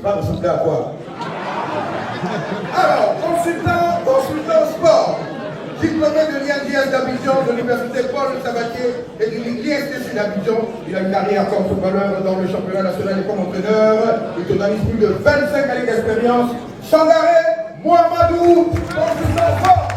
va ressembler à quoi? Alors, consultant sport, diplômé de l'INDS d'Abidjan, de l'Université Paul Sabatier et de l'ISTC d'Abidjan. Il a une carrière comme footballeur dans le championnat national et comme entraîneur. Il totalise plus de 25 années d'expérience. Sangaré Mohamedou, consultant sport.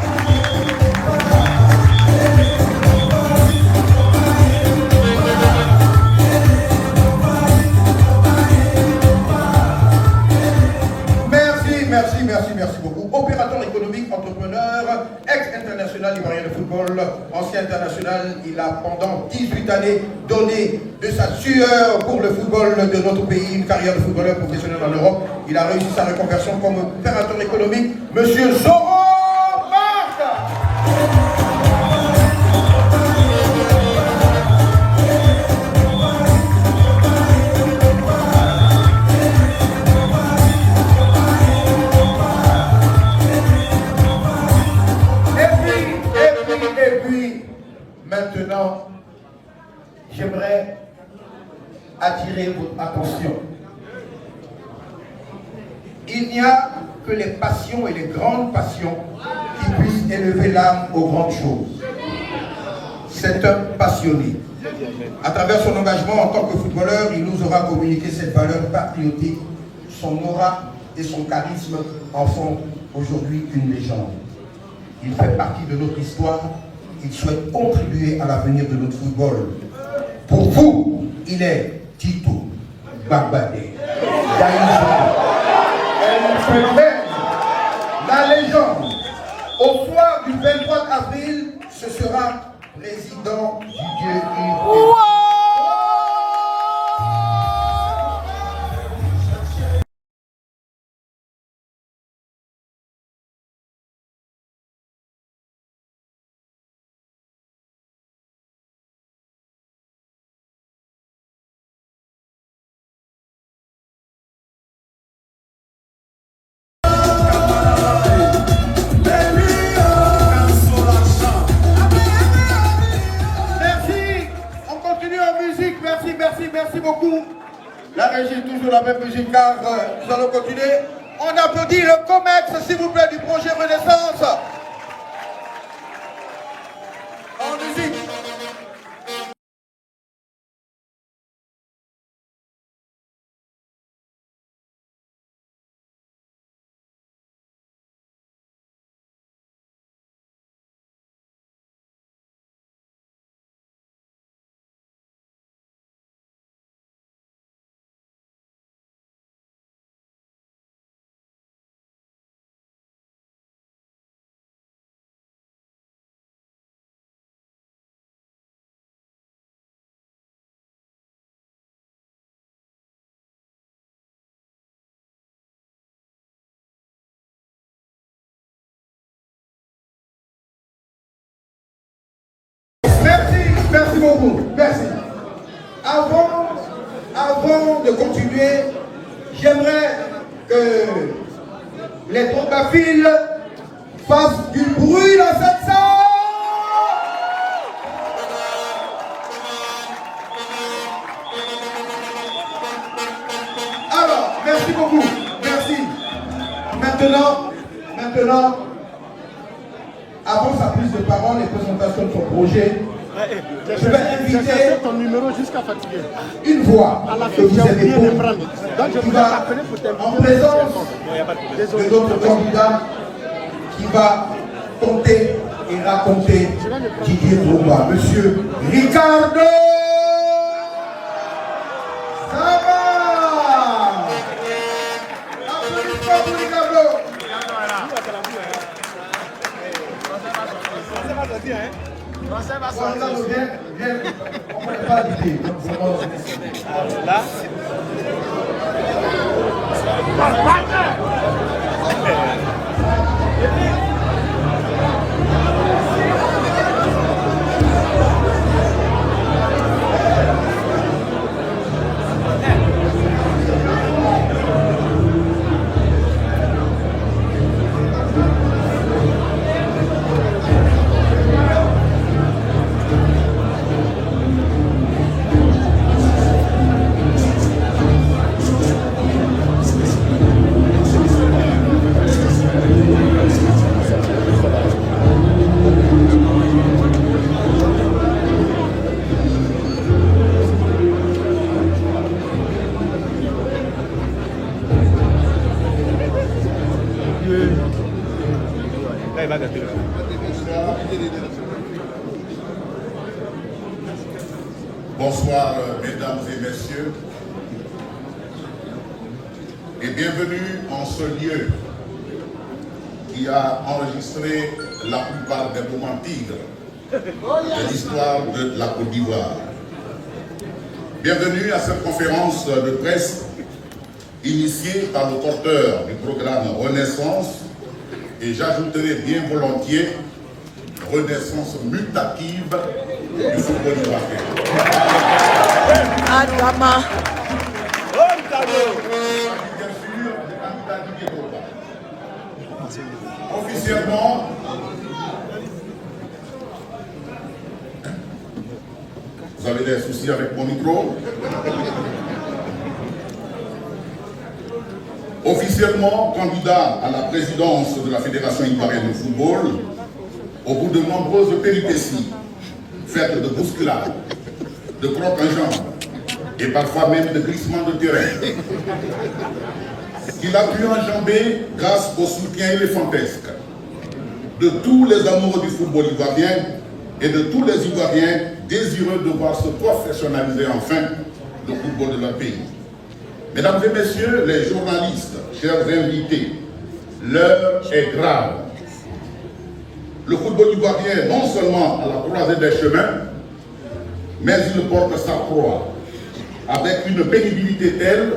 Merci beaucoup. Opérateur économique, entrepreneur, ex-international ivoirien de football, ancien international, il a pendant 18 années donné de sa sueur pour le football de notre pays, une carrière de footballeur professionnel en Europe. Il a réussi sa reconversion comme opérateur économique, Monsieur Zoro Marc. Maintenant, j'aimerais attirer votre attention. Il n'y a que les passions et les grandes passions qui puissent élever l'âme aux grandes choses. C'est un passionné. À travers son engagement en tant que footballeur, il nous aura communiqué cette valeur patriotique. Son aura et son charisme en font aujourd'hui une légende. Il fait partie de notre histoire. Il souhaite contribuer à l'avenir de notre football. Pour vous, il est Tito Barbadé. La légende. Au soir du 23 avril, ce sera président du Dieu Yves. Merci beaucoup. La régie, toujours la même musique, car nous allons continuer. On applaudit le COMEX, s'il vous plaît, du projet Renaissance. En musique. Merci beaucoup, merci. Avant de continuer, j'aimerais que les trombophiles fassent du bruit dans cette salle. Alors, merci beaucoup, merci. Maintenant, avant sa prise de parole et présentation de son projet, je vais inviter ton numéro jusqu'à fatiguer. Une voix que vous aimez beaucoup, qui va en présence de notre candidat qui va compter et raconter Didier Drogba, Monsieur Ricardo Saba. Applaudissements pour Ricardo. On ne peut pas l'idée. Là, Bonsoir, mesdames et messieurs, et bienvenue en ce lieu qui a enregistré la plupart des moments tigres de l'histoire de la Côte d'Ivoire. Bienvenue à cette conférence de presse initiée par le porteur du programme Renaissance, et j'ajouterai bien volontiers Renaissance mutative du football ivoirien. Officiellement, vous avez des soucis avec mon micro? Officiellement candidat à la présidence de la Fédération ivoirienne de football, au bout de nombreuses péripéties, faites de bousculades, de crocs en jambes et parfois même de glissements de terrain, qu'il a pu enjamber grâce au soutien éléphantesque de tous les amoureux du football ivoirien et de tous les Ivoiriens désireux de voir se professionnaliser enfin le football de leur pays. Mesdames et messieurs les journalistes, chers invités, l'heure est grave. Le football ivoirien est non seulement à la croisée des chemins, mais il porte sa proie avec une pénibilité telle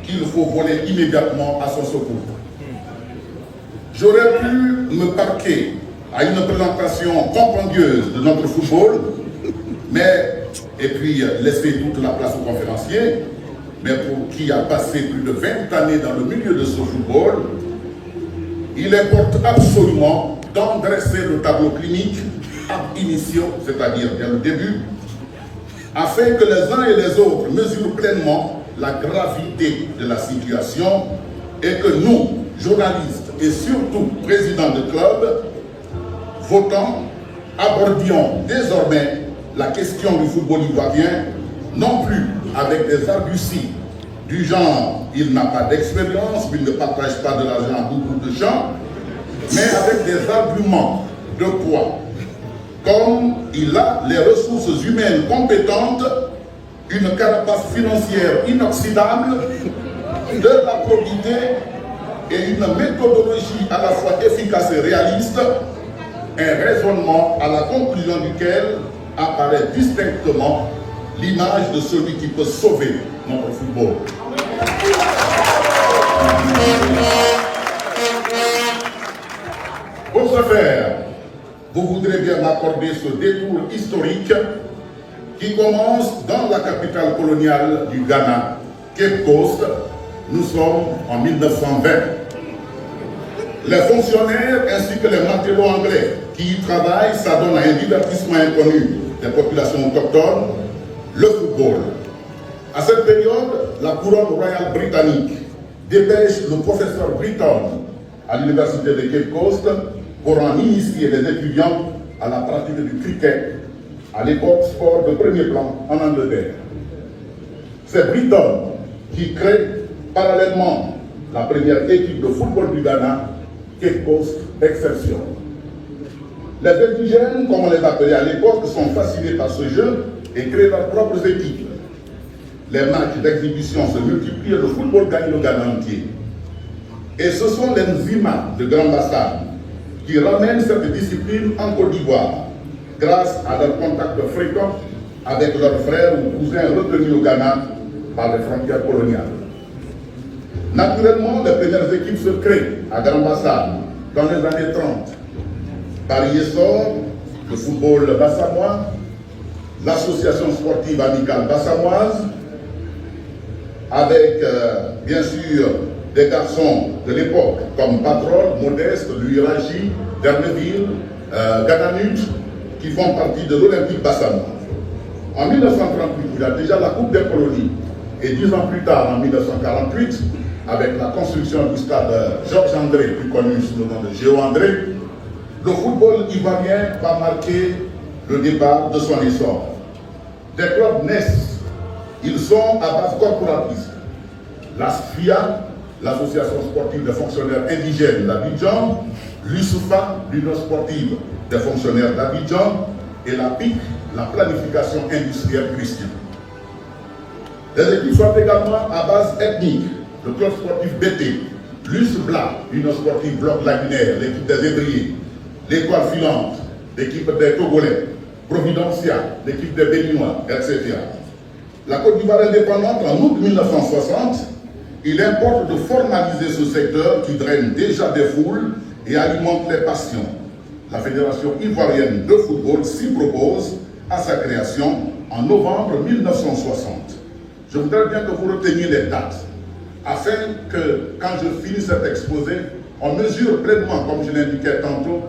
qu'il faut voler immédiatement à son secours. J'aurais pu me parquer à une présentation compendieuse de notre football, et puis laisser toute la place aux conférenciers, mais pour qui a passé plus de 20 années dans le milieu de ce football, il importe absolument d'en dresser le tableau clinique ab initio, c'est-à-dire dès le début, afin que les uns et les autres mesurent pleinement la gravité de la situation et que nous, journalistes et surtout présidents de club, votants, abordions désormais la question du football ivoirien, non plus avec des arguties du genre il n'a pas d'expérience, il ne partage pas de l'argent à beaucoup de gens, mais avec des arguments de poids, comme il a les ressources humaines compétentes, une carapace financière inoxydable, de la probité et une méthodologie à la fois efficace et réaliste, un raisonnement à la conclusion duquel apparaît distinctement l'image de celui qui peut sauver notre football. Pour ce faire, vous voudrez bien m'accorder ce détour historique qui commence dans la capitale coloniale du Ghana, Cape Coast. Nous sommes en 1920. Les fonctionnaires ainsi que les matelots anglais qui y travaillent s'adonnent à un divertissement inconnu des populations autochtones, le football. À cette période, la couronne royale britannique dépêche le professeur Britton à l'université de Cape Coast pour en initier les étudiants à la pratique du cricket, à l'époque sport de premier plan en Angleterre. C'est Britton qui crée parallèlement la première équipe de football du Ghana, Cape Coast Exception. Les indigènes, comme on les appelait à l'époque, sont fascinés par ce jeu et créent leurs propres équipes. Les matchs d'exhibition se multiplient et le football gagne le Ghana entier. Et ce sont les Nzima de Grand Bassam qui ramènent cette discipline en Côte d'Ivoire grâce à leurs contacts fréquents avec leurs frères ou cousins retenus au Ghana par les frontières coloniales. Naturellement, les premières équipes se créent à Grand Bassam dans les années 30. Paris Essor, le football bassamois, l'association sportive amicale bassamoise, avec bien sûr des garçons de l'époque comme Patrol, Modeste, Louis-Raji, Derneville, Gananut, qui font partie de l'Olympique bassamois. En 1938, il y a déjà la Coupe des colonies, et 10 ans plus tard, en 1948, avec la construction du stade Georges André, plus connu sous le nom de Géo André, le football ivoirien va marquer le départ de son essor. Des clubs naissent, ils sont à base corporatiste. La SFIA, l'association sportive des fonctionnaires indigènes d'Abidjan, l'USUFA, l'Union sportive des fonctionnaires d'Abidjan, et la PIC, la planification industrielle chrétienne. Les équipes sont également à base ethnique, le club sportif BT, l'USBLA, l'Union sportive bloc lagunaire, l'équipe des Évriers, l'étoile filante, l'équipe des Togolais, Providencia, l'équipe des Béninois, etc. La Côte d'Ivoire indépendante, en août 1960, il importe de formaliser ce secteur qui draine déjà des foules et alimente les passions. La Fédération ivoirienne de football s'y propose à sa création en novembre 1960. Je voudrais bien que vous reteniez les dates, afin que, quand je finis cet exposé, on mesure pleinement, comme je l'indiquais tantôt,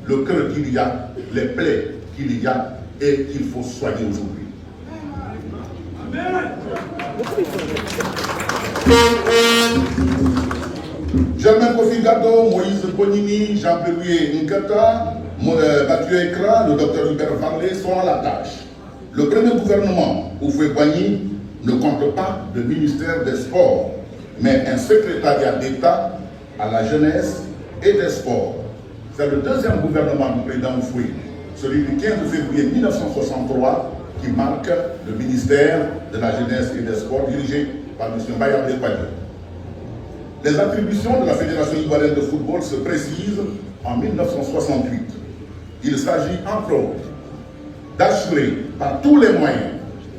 le cœur qu'il y a, les plaies qu'il y a et qu'il faut soigner aujourd'hui. Germain Kofi Gado, Moïse Bonini, Jean-Pierre Nkata, Mathieu Ekra, le docteur Hubert Varlet sont à la tâche. Le premier gouvernement, Houphouët-Boigny, ne compte pas de ministère des Sports, mais un secrétariat d'État à la jeunesse et des sports. C'est le deuxième gouvernement du président Houphouët, celui du 15 février 1963, qui marque le ministère de la jeunesse et des sports dirigé par M. Bayardé Padilla. Les attributions de la Fédération ivoirienne de football se précisent en 1968. Il s'agit entre autres d'assurer par tous les moyens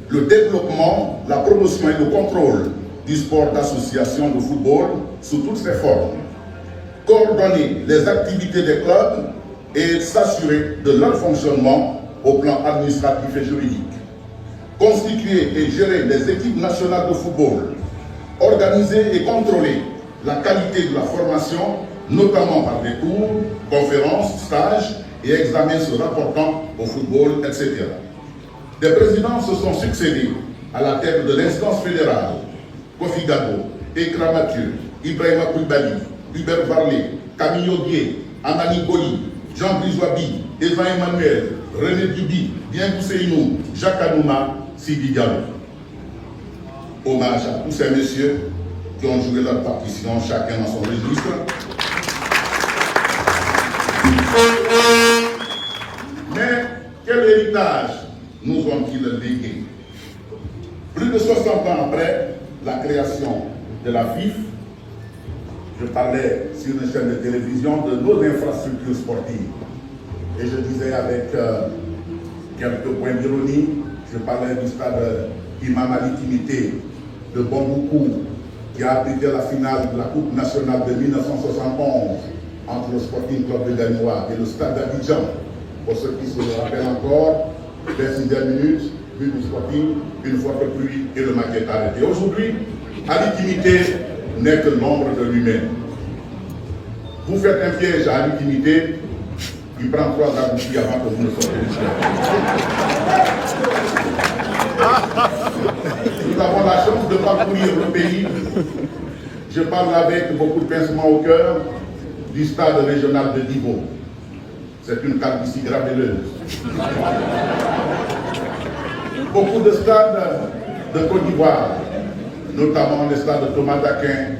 le développement, la promotion et le contrôle du sport d'association de football sous toutes ses formes, coordonner les activités des clubs et s'assurer de leur fonctionnement au plan administratif et juridique, constituer et gérer les équipes nationales de football, organiser et contrôler la qualité de la formation, notamment par des cours, conférences, stages et examens se rapportant au football, etc. Des présidents se sont succédés à la tête de l'instance fédérale: Kofi Gado, Ekra Mathieu, Ibrahima Koulibaly, Hubert Varlet, Camille Audier, Amani Goli, Jean Brizouabi, Evan Emmanuel, René Duby, Bien Bousséinou, Jacques Anouma, Sidi Diallo. Hommage à tous ces messieurs qui ont joué leur partition, chacun dans son registre. Mais quel héritage nous ont-ils légué? Plus de 60 ans après la création de la FIF, je parlais sur une chaîne de télévision de nos infrastructures sportives. Et je disais avec quelques points d'ironie, je parlais du stade Imam Ali Timité de Bamboukou, qui a abrité la finale de la Coupe nationale de 1971 entre le Sporting Club de Gagnois et le stade d'Abidjan. Pour ceux qui se le rappellent encore, 26e minute, but du Sporting, une forte pluie et le match est arrêté. Aujourd'hui, Ali Timité n'est que l'ombre de lui-même. Vous faites un piège à Ali Timité, il prend 3 aboutis avant que vous ne sortiez du stade. Nous avons la chance de parcourir le pays. Je parle avec beaucoup de pincement au cœur du stade régional de Divo. C'est une calvitie gravelleuse. Beaucoup de stades de Côte d'Ivoire, notamment le stade de Thomas d'Aquin,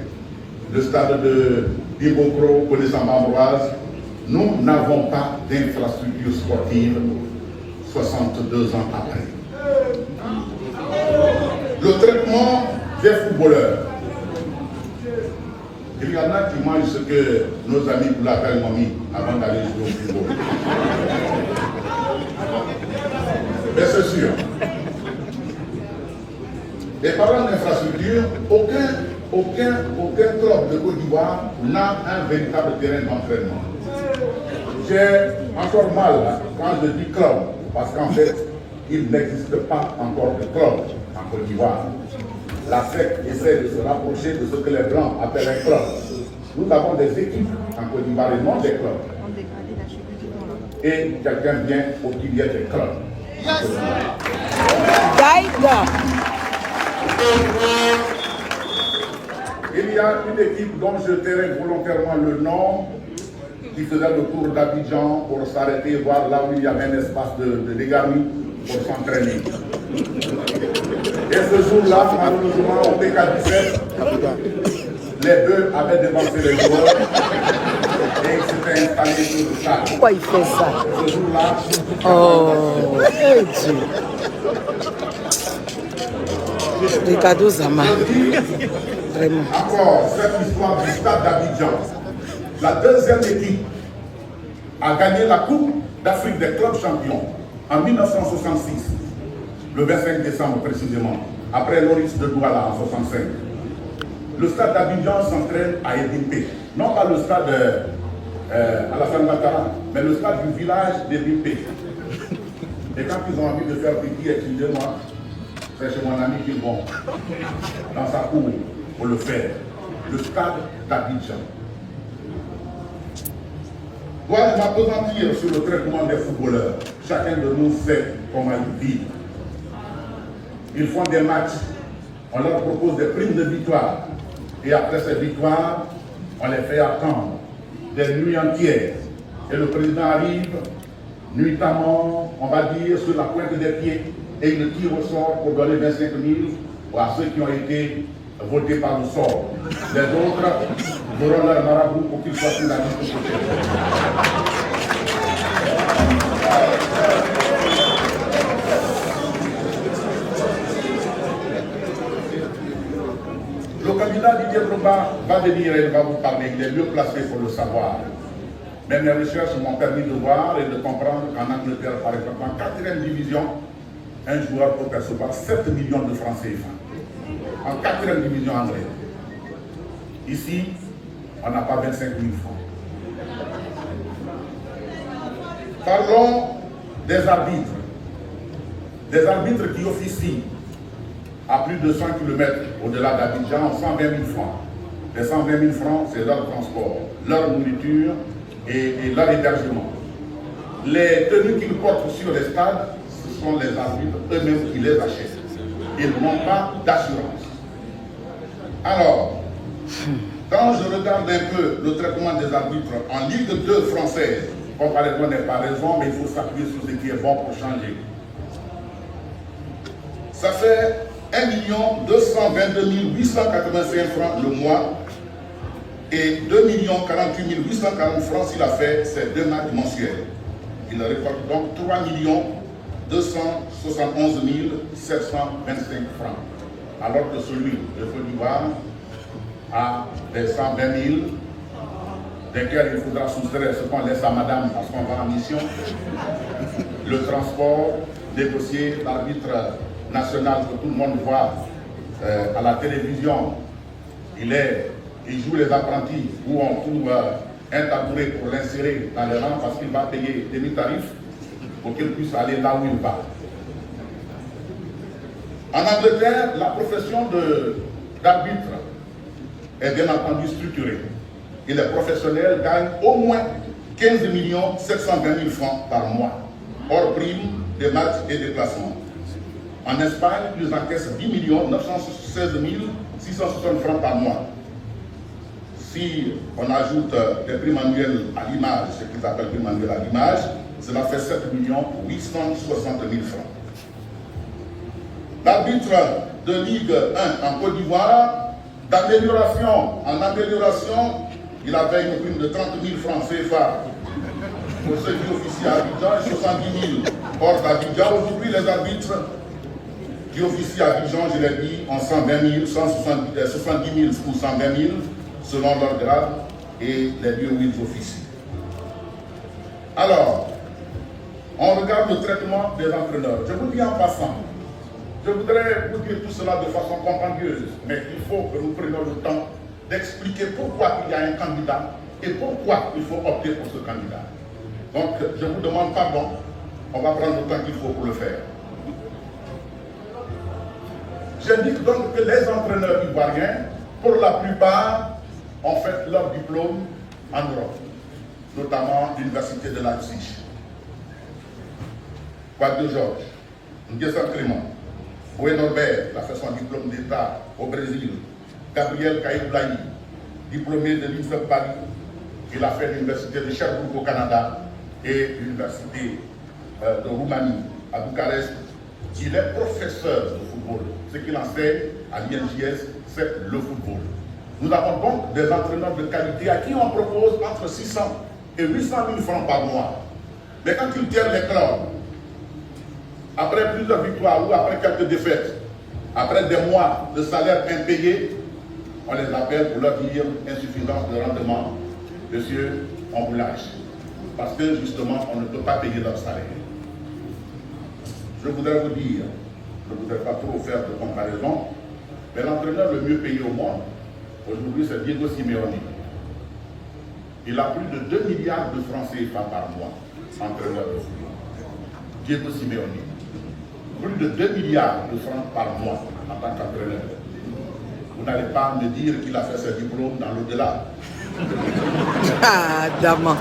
le stade de Bibocro, connaissant Ambroise, nous n'avons pas d'infrastructure sportive 62 ans après. Le traitement des footballeurs. Il y en a qui mangent ce que nos amis vous l'appellent mamie avant d'aller jouer au football. Mais c'est sûr. Et parlant d'infrastructure, aucun club de Côte d'Ivoire n'a un véritable terrain d'entraînement. J'ai encore mal quand je dis club, parce qu'en fait, il n'existe pas encore de club en Côte d'Ivoire. La FEC essaie de se rapprocher de ce que les Blancs appellent un club. Nous avons des équipes en Côte d'Ivoire et non des clubs. Et quelqu'un vient pour qu'il y ait des clubs. Il y a une équipe dont je tairai volontairement le nom, qui faisait le tour d'Abidjan pour s'arrêter, voir là où il y avait un espace de dégarni pour s'entraîner. Et ce jour-là, malheureusement, au PK17, les deux avaient dévancé les joueurs et Et il s'était installé sur le stade. Pourquoi il fait ça? Ce jour-là, Oh, Dieu. Ricardo Zama. Vraiment. encore cette histoire du stade d'Abidjan. La deuxième équipe a gagné la Coupe d'Afrique des clubs champions en 1966, le 25 décembre précisément, après l'Oris de Douala en 65. Le stade d'Abidjan s'entraîne à Edimpe, non pas le stade Alassane Ouattara, mais le stade du village d'Edimpe. Et quand ils ont envie de faire pipi, excusez-moi, c'est chez mon ami qui vont dans sa cour pour le faire. Le stade d'Abidjan. Dois-je m'appesantir sur le traitement des footballeurs? Chacun de nous sait comment ils vivent. Ils font des matchs, on leur propose des primes de victoire. Et après ces victoires, on les fait attendre des nuits entières. Et le président arrive, nuitamment, on va dire, sur la pointe des pieds, et il le tire au sort pour donner 25 000 à ceux qui ont été votés par le sort. Les autres auront leur marabout pour qu'ils soient sur la liste prochaine. Le candidat Didier Drogba va venir et il va vous parler, il est mieux placé pour le savoir. Mais mes recherches m'ont permis de voir et de comprendre qu'en Angleterre, par exemple, en 4e division, un joueur peut percevoir 7 millions de francs CFA. En 4e division anglaise. Ici, on n'a pas 25 000 francs. Parlons des arbitres. Des arbitres qui officient à plus de 100 km au-delà d'Abidjan, 120 000 francs. Les 120 000 francs, c'est leur transport, leur nourriture et leur hébergement. Les tenues qu'ils portent sur les stades, ce sont les arbitres eux-mêmes qui les achètent. Ils n'ont pas d'assurance. Alors, quand je regarde un peu le traitement des arbitres en Ligue 2 française, comparaison n'est pas raison, mais il faut s'appuyer sur ce qui est bon pour changer. Ça fait 1 222 885 francs le mois et 2 48 840 francs s'il a fait ses 2 matchs mensuels. Il récolte donc 3 271 725 francs. Alors que celui de Côte d'Ivoire a des 120 000, desquels il faudra soustraire ce qu'on laisse à madame parce qu'on va en mission, le transport, négocier, l'arbitre national que tout le monde voit à la télévision, il joue les apprentis où on trouve un tabouret pour l'insérer dans les rangs parce qu'il va payer demi-tarif pour qu'il puisse aller là où il va. En Angleterre, la profession d'arbitre est bien entendu structurée. Et les professionnels gagnent au moins 15 720 000 francs par mois, hors prime des matchs et des classements. En Espagne, ils encaissent 10 916 660 francs par mois. Si on ajoute des primes annuelles à l'image, ce qu'ils appellent primes annuelles à l'image, cela fait 7 860 000 francs. L'arbitre de Ligue 1 en Côte d'Ivoire, d'amélioration en amélioration, il avait une prime de 30 000 francs CFA pour ceux qui officient à Abidjan et 70 000 hors d'Abidjan. Aujourd'hui, les arbitres qui officient à Abidjan, je l'ai dit, ont 120 000, 70 000 ou 120 000 selon leur grade et les lieux où ils officient. Alors, on regarde le traitement des entraîneurs. Je vous dis en passant, je voudrais vous dire tout cela de façon compendieuse, mais il faut que nous prenions le temps d'expliquer pourquoi il y a un candidat et pourquoi il faut opter pour ce candidat. Donc, je vous demande pardon, on va prendre le temps qu'il faut pour le faire. J'indique donc que les entraîneurs ivoiriens, pour la plupart, ont fait leur diplôme en Europe, notamment l'université de Leipzig. Quad de Georges, Nguessan Clément, Boué Norbert, il a fait son diplôme d'État au Brésil. Gabriel Kaïblaï, diplômé de l'INSEP Paris, il a fait l'université de Sherbrooke au Canada et l'université de Roumanie à Bucarest. Il est professeur de football. Ce qu'il enseigne à l'INJS, c'est le football. Nous avons donc des entraîneurs de qualité à qui on propose entre 600 et 800 000 francs par mois. Mais quand ils tiennent les clubs, après plusieurs victoires ou après quelques défaites, après des mois de salaire impayé, on les appelle pour leur dire insuffisance de rendement. Monsieur, on vous lâche. Parce que justement, on ne peut pas payer leur salaire. Je voudrais vous dire, je ne voudrais pas trop faire de comparaison, mais l'entraîneur le mieux payé au monde, aujourd'hui, c'est Diego Simeone. Il a plus de 2 milliards de francs CFA par mois, entraîneur de football. Diego Simeone. Plus de 2 milliards de francs par mois en tant qu'entraîneur. Vous n'allez pas me dire qu'il a fait ses diplômes dans l'au-delà. Ah, Dama.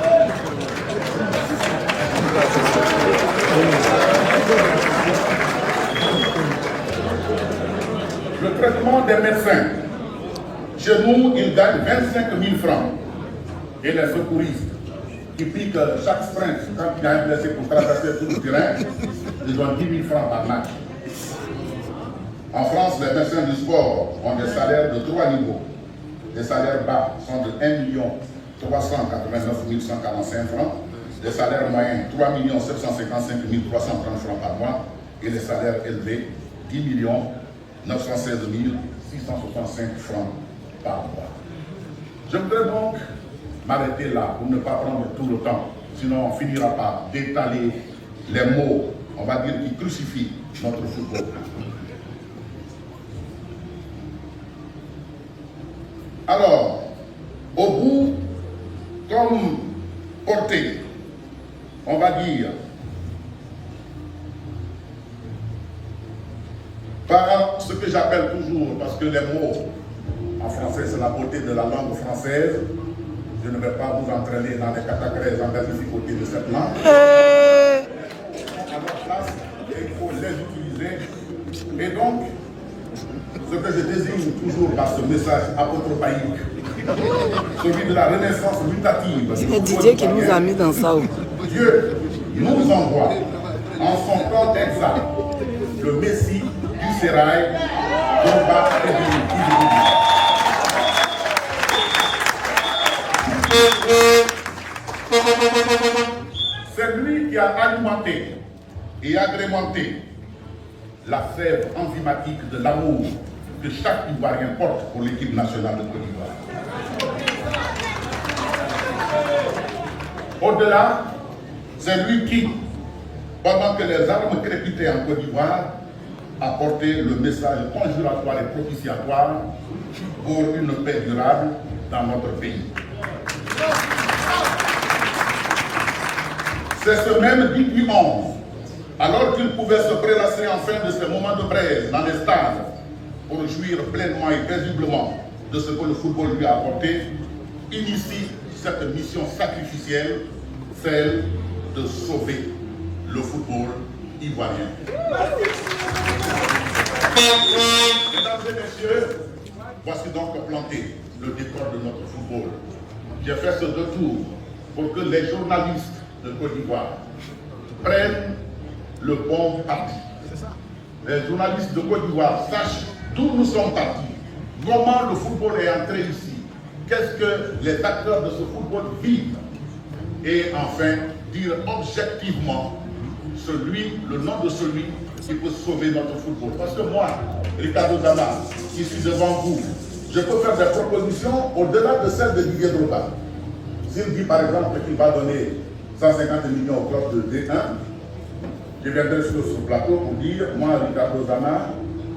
Le traitement des médecins. Chez nous, ils gagnent 25 000 francs. Et les secouristes, qui piquent chaque sprint quand il y a un blessé pour traverser tout le terrain, ils ont 10 000 francs par match. En France, les médecins du sport ont des salaires de 3 niveaux. Les salaires bas sont de 1 389 145 francs. Les salaires moyens, 3 755 330 francs par mois. Et les salaires élevés, 10 916 665 francs par mois. Je voudrais donc m'arrêter là pour ne pas prendre tout le temps. Sinon, on finira par détaler les mots, on va dire, qui crucifient notre football. Alors, au bout, comme portée, on va dire, par ce que j'appelle toujours, parce que les mots en français c'est la beauté de la langue française, je ne vais pas vous entraîner dans les catacrèses en difficulté de cette langue. À leur place, il faut les utiliser. Et donc, ce que je désigne toujours par ce message apotropaïque, celui de la renaissance mutative. C'est Didier qui nous a mis dans ça. Dieu nous envoie en son temps exact le Messie du sérail, combat et de C'est lui qui a alimenté et agrémenté la fève enzymatique de l'amour que chaque Ivoirien porte pour l'équipe nationale de Côte d'Ivoire. Au-delà, c'est lui qui, pendant que les armes crépitaient en Côte d'Ivoire, a porté le message conjuratoire et propitiatoire pour une paix durable dans notre pays. C'est ce même 18 11, alors qu'il pouvait se prélasser enfin de ces moments de braise dans les stades pour jouir pleinement et paisiblement de ce que le football lui a apporté, initie cette mission sacrificielle, celle de sauver le football ivoirien. Mesdames et messieurs, voici donc planté le décor de notre football. J'ai fait ce retour pour que les journalistes de Côte d'Ivoire prennent le bon parti. Les journalistes de Côte d'Ivoire sachent d'où nous sommes partis, comment le football est entré ici, qu'est-ce que les acteurs de ce football vivent, et enfin dire objectivement le nom de celui qui peut sauver notre football. Parce que moi, Ricardo Dama, qui suis devant vous, je peux faire des propositions au-delà de celles de Didier Drogba. S'il dit par exemple qu'il va donner 150 millions au club de D1, je viendrai sur ce plateau pour dire, moi, Ricardo Dama,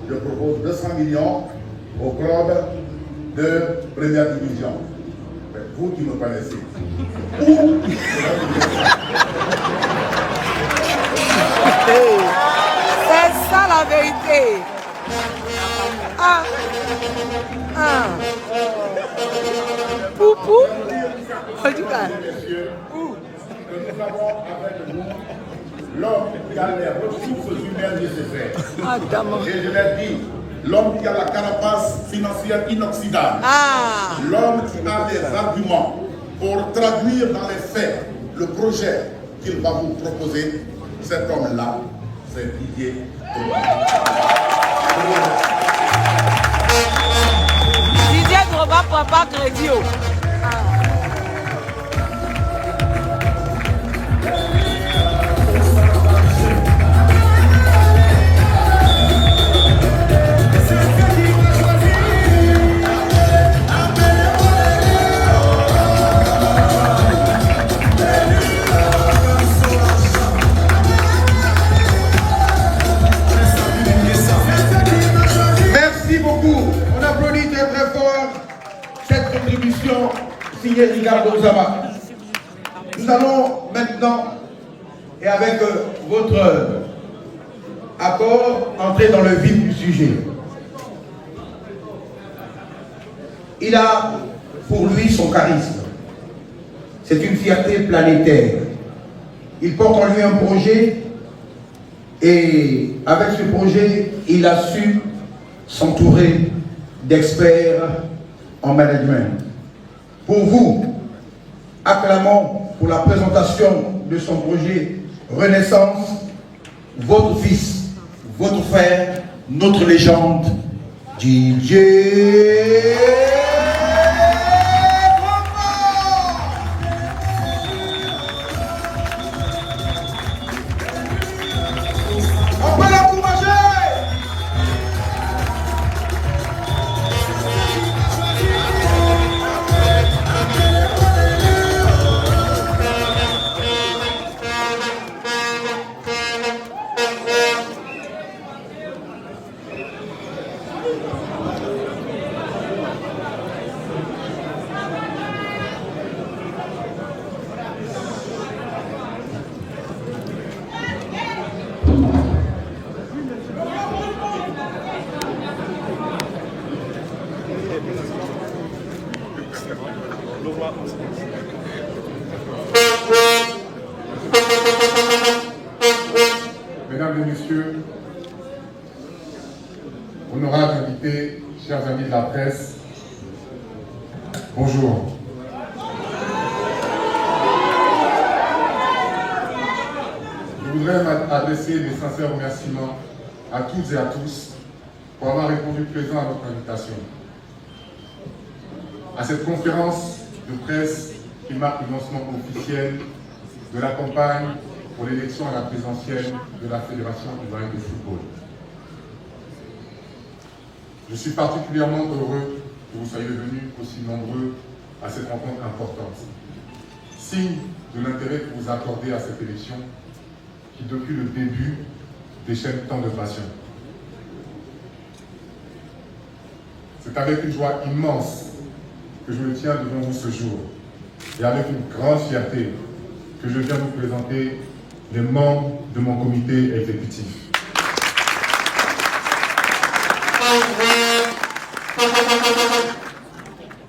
je propose 200 millions au club de première division. Mais vous qui me connaissez, où c'est ça la vérité. Poupou. En tout cas. Que nous avons avec nous l'homme qui a les ressources humaines nécessaires. Et je l'ai dit, l'homme qui a la carapace financière inoxydable. L'homme qui a des arguments pour traduire dans les faits le projet qu'il va vous proposer. Cet homme-là, c'est Didier Drogba. Didier Drogba papa prend pas crédit. Merci beaucoup. On applaudit très très fort cette contribution signée Ricardo Zama. Nous allons maintenant, et avec votre accord, entrer dans le vif du sujet. Il a pour lui son charisme. C'est une fierté planétaire. Il porte en lui un projet et avec ce projet, il a su s'entourer d'experts en management. Pour vous, acclamons pour la présentation de son projet Renaissance, votre fils, votre frère, notre légende, Didier. On peut l'encourager. Mesdames et messieurs, honorables invités, chers amis de la presse, bonjour. Je voudrais adresser mes sincères remerciements à toutes et à tous pour avoir répondu présent à notre invitation. À cette conférence de presse qui marque le lancement officiel de la campagne pour l'élection à la présidentielle de la Fédération ivoirienne de football. Je suis particulièrement heureux que vous soyez venus aussi nombreux à cette rencontre importante. Signe de l'intérêt que vous accordez à cette élection qui, depuis le début, déchaîne tant de passion. C'est avec une joie immense que je me tiens devant vous ce jour et avec une grande fierté que je viens vous présenter les membres de mon comité exécutif.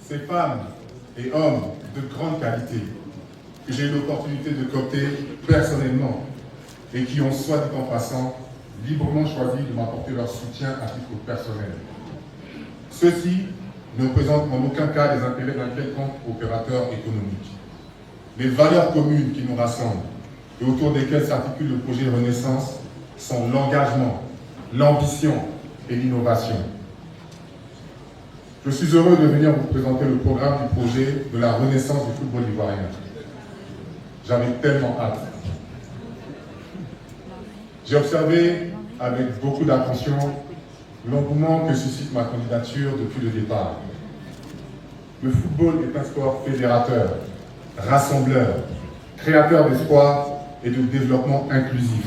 Ces femmes et hommes de grande qualité que j'ai eu l'opportunité de coopter personnellement et qui ont, soit dit en passant, librement choisi de m'apporter leur soutien à titre personnel. Ceux-ci ne représentent en aucun cas les intérêts d'un quelconque opérateur économique. Les valeurs communes qui nous rassemblent et autour desquelles s'articule le projet Renaissance sont l'engagement, l'ambition et l'innovation. Je suis heureux de venir vous présenter le programme du projet de la Renaissance du football ivoirien. J'avais tellement hâte. J'ai observé avec beaucoup d'attention l'engouement que suscite ma candidature depuis le départ. Le football est un sport fédérateur, rassembleur, créateur d'espoir et de développement inclusif.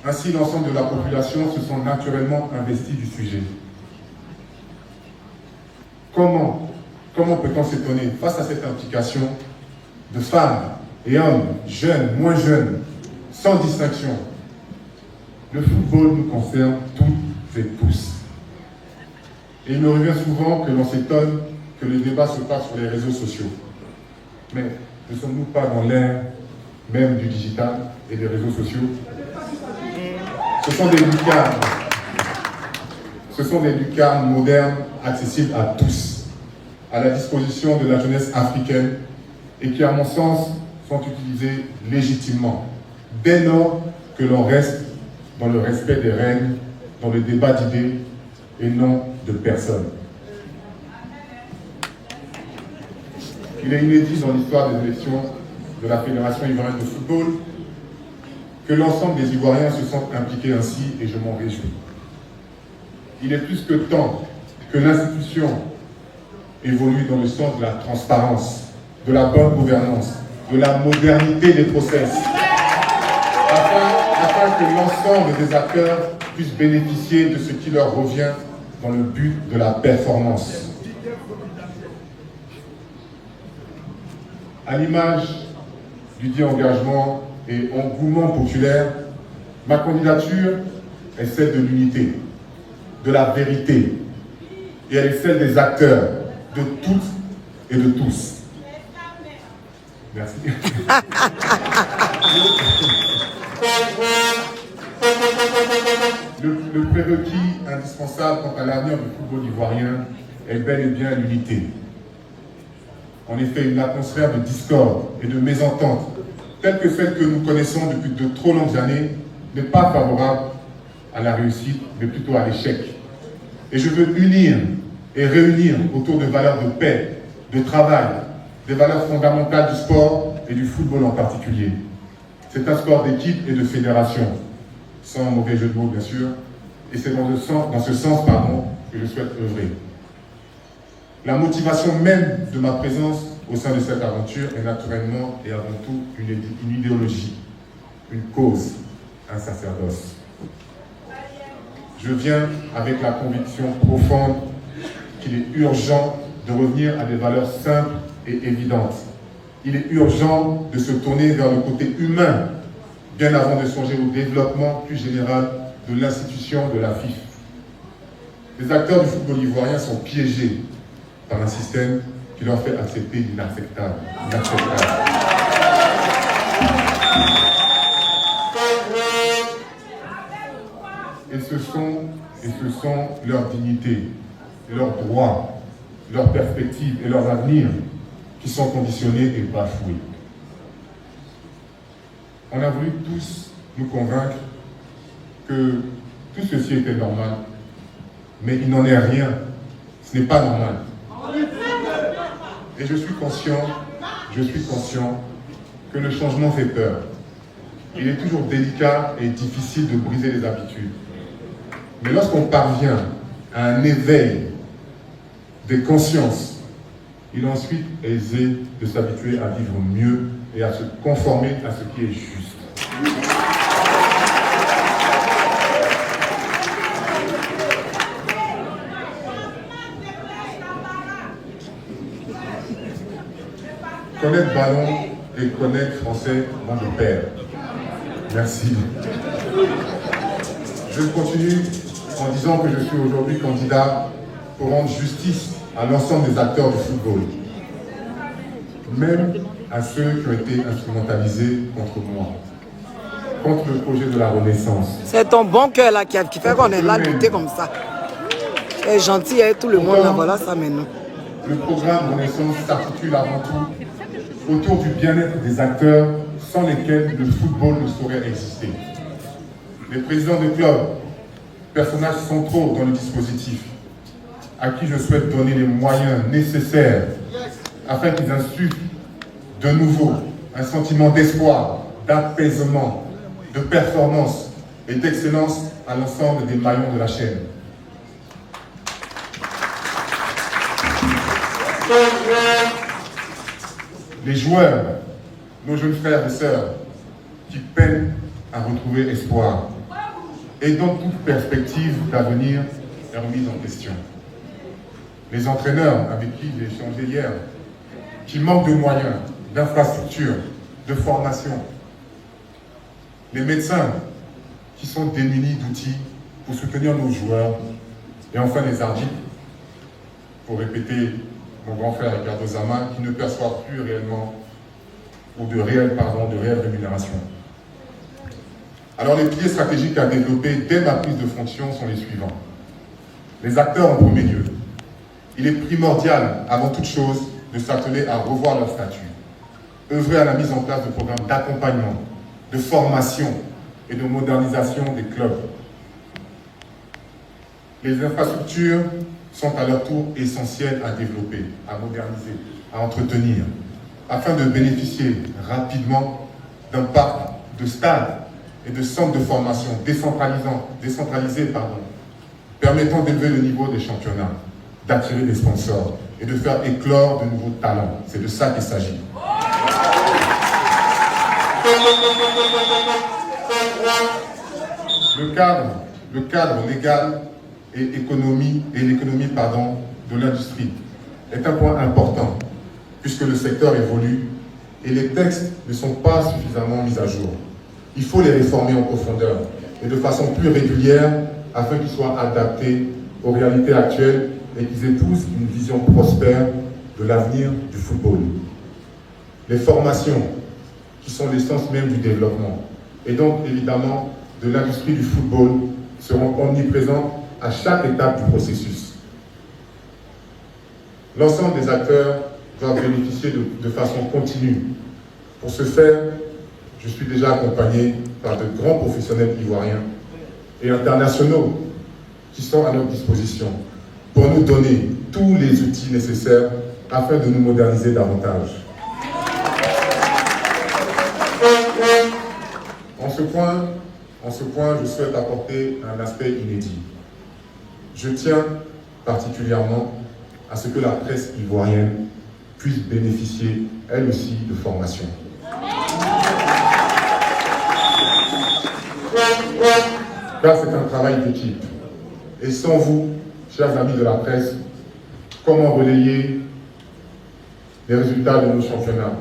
Ainsi, l'ensemble de la population se sent naturellement investi du sujet. Comment peut-on s'étonner face à cette implication de femmes et hommes, jeunes, moins jeunes, sans distinction? Le football nous concerne toutes et tous. Et il me revient souvent que l'on s'étonne que le débat se passe sur les réseaux sociaux. Mais ne sommes-nous pas dans l'ère même du digital et des réseaux sociaux? Ce sont des lucarnes modernes accessibles à tous, à la disposition de la jeunesse africaine et qui, à mon sens, sont utilisées légitimement, dès lors que l'on reste dans le respect des règles, dans le débat d'idées et non de personnes. il est inédit dans l'histoire des élections de la Fédération ivoirienne de football que l'ensemble des Ivoiriens se sentent impliqués ainsi et je m'en réjouis. Il est plus que temps que l'institution évolue dans le sens de la transparence, de la bonne gouvernance, de la modernité des process, afin que l'ensemble des acteurs puissent bénéficier de ce qui leur revient dans le but de la performance. À l'image du dit engagement et engouement populaire, ma candidature est celle de l'unité, de la vérité, et elle est celle des acteurs, de toutes et de tous. Merci. Le prérequis indispensable quant à l'avenir du football ivoirien est bel et bien l'unité. En effet, une atmosphère de discorde et de mésentente, telle que celle que nous connaissons depuis de trop longues années, n'est pas favorable à la réussite, mais plutôt à l'échec. Et je veux unir et réunir autour de valeurs de paix, de travail, des valeurs fondamentales du sport et du football en particulier. C'est un sport d'équipe et de fédération, sans mauvais jeu de mots bien sûr, et c'est dans ce sens que je souhaite œuvrer. La motivation même de ma présence au sein de cette aventure est naturellement et avant tout une idéologie, une cause, un sacerdoce. Je viens avec la conviction profonde qu'il est urgent de revenir à des valeurs simples et évidentes. Il est urgent de se tourner vers le côté humain, bien avant de songer au développement plus général de l'institution de la FIFA. Les acteurs du football ivoirien sont piégés par un système qui leur fait accepter l'inacceptable. Et ce sont leur dignité, leurs droits, leurs perspectives et leurs avenirs qui sont conditionnés et bafoués. On a voulu tous nous convaincre que tout ceci était normal, mais il n'en est rien. Ce n'est pas normal. Et je suis conscient que le changement fait peur. Il est toujours délicat et difficile de briser les habitudes. Mais lorsqu'on parvient à un éveil des consciences, il est ensuite aisé de s'habituer à vivre mieux et à se conformer à ce qui est juste. Connaître ballon et connaître français vont de pair. Merci. Je continue en disant que je suis aujourd'hui candidat pour rendre justice à l'ensemble des acteurs du football, même à ceux qui ont été instrumentalisés contre moi, contre le projet de la Renaissance. C'est ton bon cœur là qui fait qu'on est là lutter comme ça. C'est gentil, hein, tout le monde là, voilà ça maintenant. Le programme Renaissance s'articule avant tout autour du bien-être des acteurs sans lesquels le football ne saurait exister. Les présidents de clubs, personnages centraux dans le dispositif, à qui je souhaite donner les moyens nécessaires afin qu'ils insufflent de nouveau un sentiment d'espoir, d'apaisement, de performance et d'excellence à l'ensemble des maillons de la chaîne. Les joueurs, nos jeunes frères et sœurs, qui peinent à retrouver espoir et dont toute perspective d'avenir est remise en question. Les entraîneurs avec qui j'ai échangé hier, qui manquent de moyens, d'infrastructures, de formation. Les médecins qui sont démunis d'outils pour soutenir nos joueurs. Et enfin les arbitres, pour répéter mon grand frère Ricardo Zama, qui ne perçoivent plus réellement ou de réelle rémunération. Alors les piliers stratégiques à développer dès ma prise de fonction sont les suivants. Les acteurs en premier lieu. Il est primordial, avant toute chose, de s'atteler à revoir leur statut, œuvrer à la mise en place de programmes d'accompagnement, de formation et de modernisation des clubs. Les infrastructures sont à leur tour essentielles à développer, à moderniser, à entretenir, afin de bénéficier rapidement d'un parc de stades et de centres de formation décentralisés, permettant d'élever le niveau des championnats, d'attirer des sponsors et de faire éclore de nouveaux talents. C'est de ça qu'il s'agit. Le cadre légal et l'économie de l'industrie est un point important, puisque le secteur évolue et les textes ne sont pas suffisamment mis à jour. Il faut les réformer en profondeur et de façon plus régulière afin qu'ils soient adaptés aux réalités actuelles et qu'ils épousent une vision prospère de l'avenir du football. Les formations, qui sont l'essence même du développement, et donc évidemment de l'industrie du football, seront omniprésentes à chaque étape du processus. L'ensemble des acteurs doivent bénéficier de façon continue. Pour ce faire, je suis déjà accompagné par de grands professionnels ivoiriens et internationaux qui sont à notre disposition pour nous donner tous les outils nécessaires afin de nous moderniser davantage. En ce point, je souhaite apporter un aspect inédit. Je tiens particulièrement à ce que la presse ivoirienne puisse bénéficier, elle aussi, de formation. Car c'est un travail d'équipe. Et sans vous, chers amis de la presse, comment relayer les résultats de nos championnats?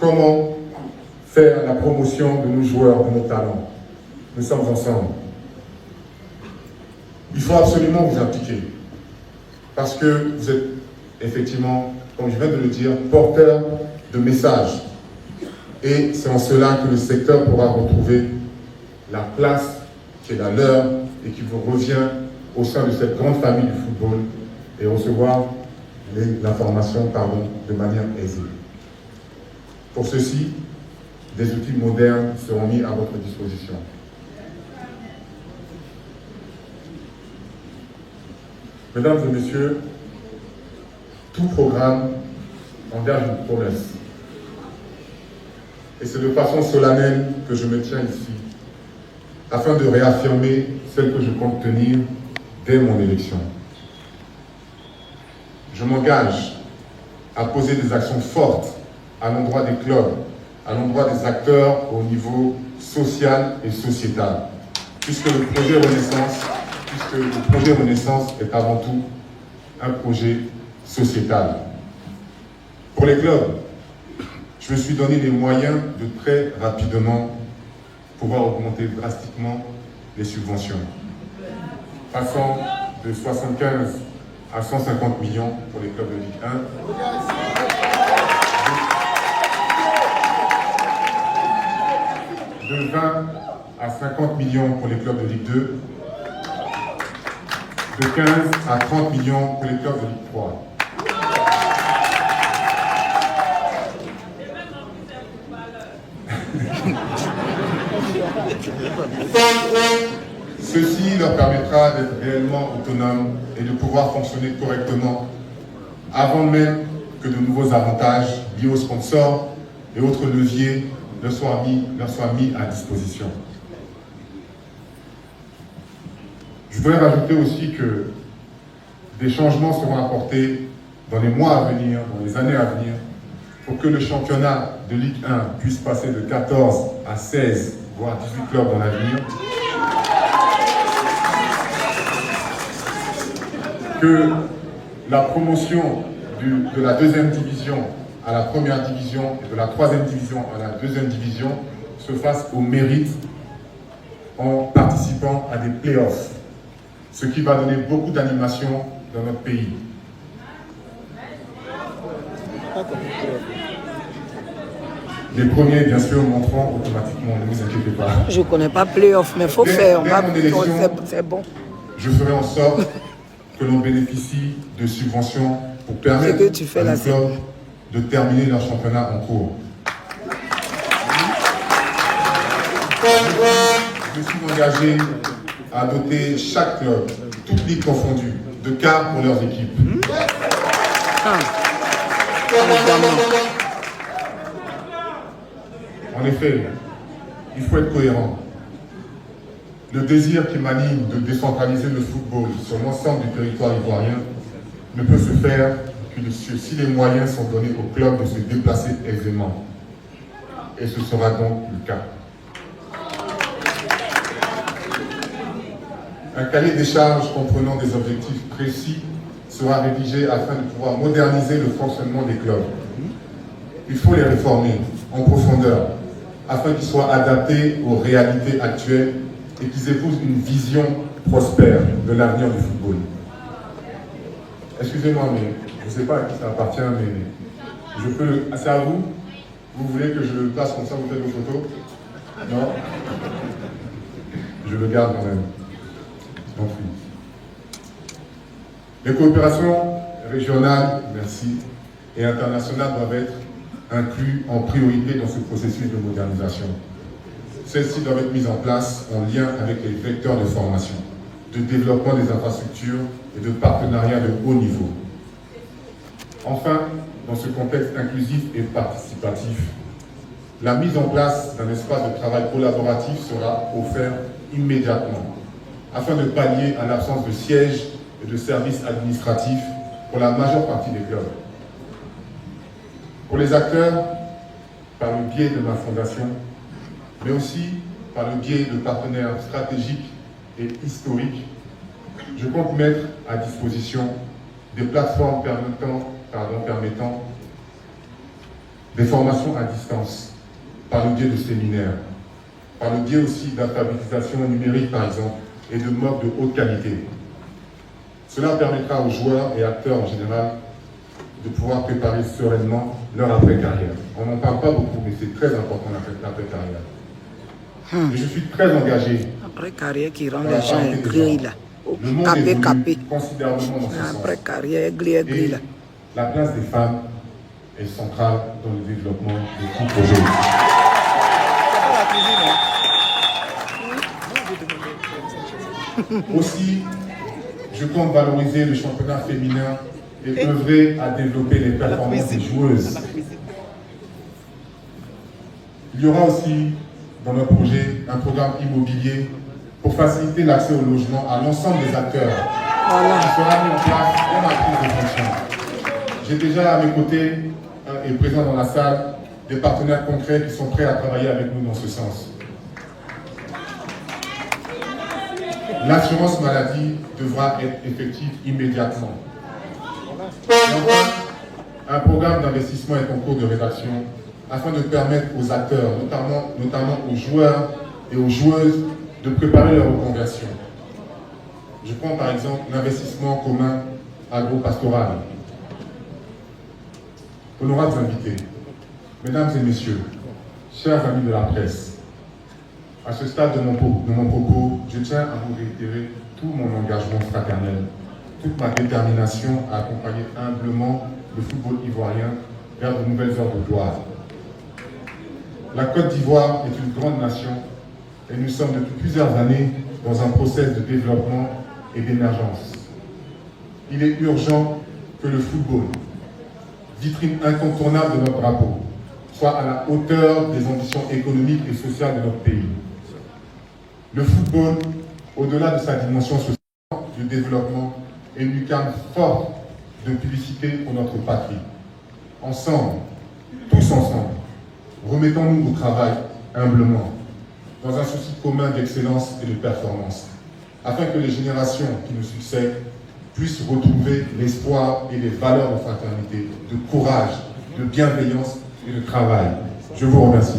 Comment faire la promotion de nos joueurs, de nos talents? Nous sommes ensemble. Il faut absolument vous impliquer. Parce que vous êtes effectivement, comme je viens de le dire, porteur de messages. Et c'est en cela que le secteur pourra retrouver la place qui est la leur et qui vous revient au sein de cette grande famille du football et recevoir l'information de manière aisée. Pour ceci, des outils modernes seront mis à votre disposition. Mesdames et messieurs, tout programme engage une promesse. Et c'est de façon solennelle que je me tiens ici, afin de réaffirmer celle que je compte tenir dès mon élection. Je m'engage à poser des actions fortes à l'endroit des clubs, à l'endroit des acteurs au niveau social et sociétal, puisque le projet Renaissance est avant tout un projet sociétal. Pour les clubs, je me suis donné les moyens de très rapidement pouvoir augmenter drastiquement les subventions, passant de 75 à 150 millions pour les clubs de Ligue 1, de 20 à 50 millions pour les clubs de Ligue 2, de 15 à 30 millions pour les clubs de Ligue 3. Ceci leur permettra d'être réellement autonomes et de pouvoir fonctionner correctement avant même que de nouveaux avantages liés aux sponsors et autres leviers leur soient mis à disposition. Je voudrais rajouter aussi que des changements seront apportés dans les mois à venir, dans les années à venir, pour que le championnat de Ligue 1 puisse passer de 14 à 16, voire 18 clubs dans l'avenir. Que la promotion de la deuxième division à la première division et de la troisième division à la deuxième division se fasse au mérite en participant à des playoffs, ce qui va donner beaucoup d'animation dans notre pays. Les premiers, bien sûr, monteront automatiquement, ne vous inquiétez pas. Je ne connais pas playoff, mais il faut faire. C'est bon. Je ferai en sorte que l'on bénéficie de subventions pour permettre à nos clubs de terminer leur championnat en cours. Je me suis engagé à doter chaque club, toutes ligues confondues, de cars pour leurs équipes. En effet, il faut être cohérent. Le désir qui m'anime de décentraliser le football sur l'ensemble du territoire ivoirien ne peut se faire que si les moyens sont donnés aux clubs de se déplacer aisément. Et ce sera donc le cas. Un cahier des charges comprenant des objectifs précis sera rédigé afin de pouvoir moderniser le fonctionnement des clubs. Il faut les réformer en profondeur afin qu'ils soient adaptés aux réalités actuelles et qu'ils épousent une vision prospère de l'avenir du football. Excusez-moi, mais je ne sais pas à qui ça appartient, mais je peux... C'est à vous? Vous voulez que je le place comme ça, vous faites vos photos? Non? Je le garde quand même. Donc oui. Les coopérations régionales, merci, et internationales doivent être incluses en priorité dans ce processus de modernisation. Celles-ci doivent être mises en place en lien avec les vecteurs de formation, de développement des infrastructures et de partenariats de haut niveau. Enfin, dans ce contexte inclusif et participatif, la mise en place d'un espace de travail collaboratif sera offerte immédiatement, afin de pallier à l'absence de sièges et de services administratifs pour la majeure partie des clubs. Pour les acteurs, par le biais de ma fondation, mais aussi par le biais de partenaires stratégiques et historiques, je compte mettre à disposition des plateformes permettant des formations à distance, par le biais de séminaires, par le biais aussi d'alphabétisation numérique par exemple, et de modes de haute qualité. Cela permettra aux joueurs et acteurs en général de pouvoir préparer sereinement leur après-carrière. On n'en parle pas beaucoup, mais c'est très important l'après-carrière. Et je suis très engagé. Après-carrière qui rend les gens aigris là. Le monde évolue considérablement dans ce sens. Après-carrière aigri là. La place des femmes est centrale dans le développement de tout projet. Aussi, je compte valoriser le championnat féminin et œuvrer à développer les performances des joueuses. Il y aura aussi dans notre projet un programme immobilier pour faciliter l'accès au logement à l'ensemble des acteurs. Qui sera mis en place dès ma prise de fonction. J'ai déjà à mes côtés et présent dans la salle des partenaires concrets qui sont prêts à travailler avec nous dans ce sens. L'assurance maladie devra être effective immédiatement. Et enfin, un programme d'investissement est en cours de rédaction afin de permettre aux acteurs, notamment aux joueurs et aux joueuses, de préparer leur reconversion. Je prends par exemple l'investissement commun agro-pastoral. Honorables invités, mesdames et messieurs, chers amis de la presse, à ce stade de mon propos, je tiens à vous réitérer tout mon engagement fraternel, toute ma détermination à accompagner humblement le football ivoirien vers de nouvelles heures de gloire. La Côte d'Ivoire est une grande nation et nous sommes depuis plusieurs années dans un processus de développement et d'émergence. Il est urgent que le football, vitrine incontournable de notre drapeau, soit à la hauteur des ambitions économiques et sociales de notre pays. Le football, au-delà de sa dimension sociale du développement, est une lucarne forte de publicité pour notre patrie. Ensemble, tous ensemble, remettons-nous au travail humblement, dans un souci commun d'excellence et de performance, afin que les générations qui nous succèdent puissent retrouver l'espoir et les valeurs de fraternité, de courage, de bienveillance et de travail. Je vous remercie.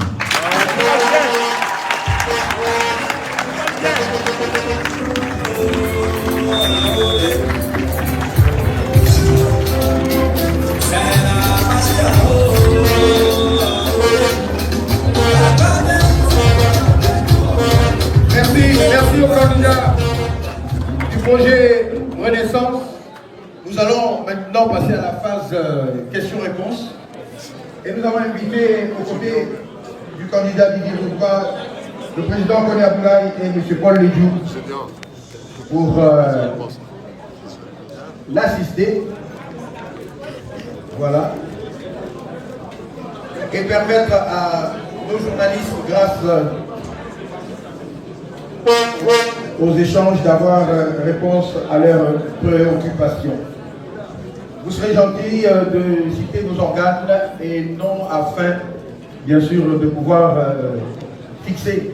Merci aux candidats du projet Renaissance. Nous allons maintenant passer à la phase questions-réponses. Et nous avons invité aux côtés du candidat Didier Zoukra, le président Koné Abdoulaye et M. Paul Ledjou pour l'assister. Voilà. et permettre à nos journalistes, grâce aux échanges, d'avoir réponse à leurs préoccupations. Vous serez gentils de citer nos organes et non afin, bien sûr, de pouvoir fixer